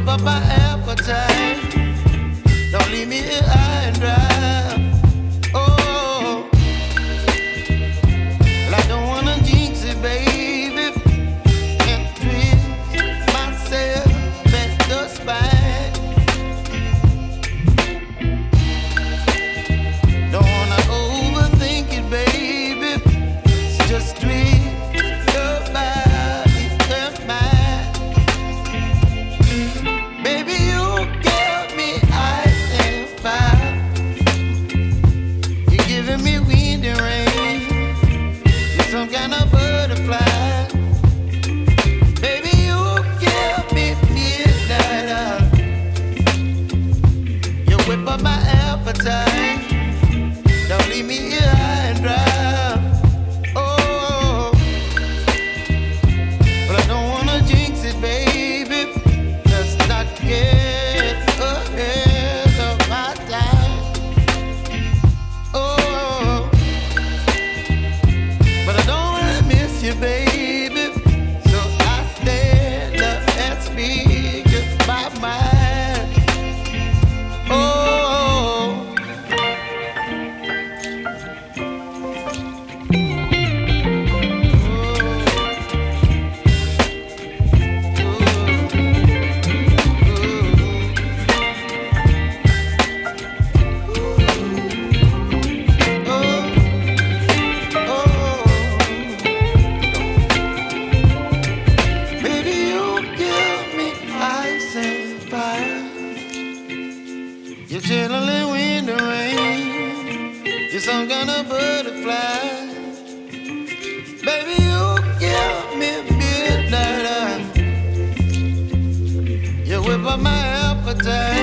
up my appetite. Don't leave me here high and dry. Oh, well, I don't wanna jinx it, baby, and twist myself at the spine. Don't wanna overthink it, baby. It's just twist your body and mine. Baby, you give me ice and fire. You're giving me wind and rain. You're some kind of butterfly. Baby, you give me midnight. You whip up my appetite. Don't leave me here high and dry. Oh, but I don't wanna jinx it, baby. Let's not get ahead of my time. Oh, but I don't wanna miss you, baby. So I stand up and speak just my mind. Oh. Baby, you give me ice and fire. You're chilling wind and rain. You're some kind of butterfly. Baby, you give me midnight. You whip up my appetite.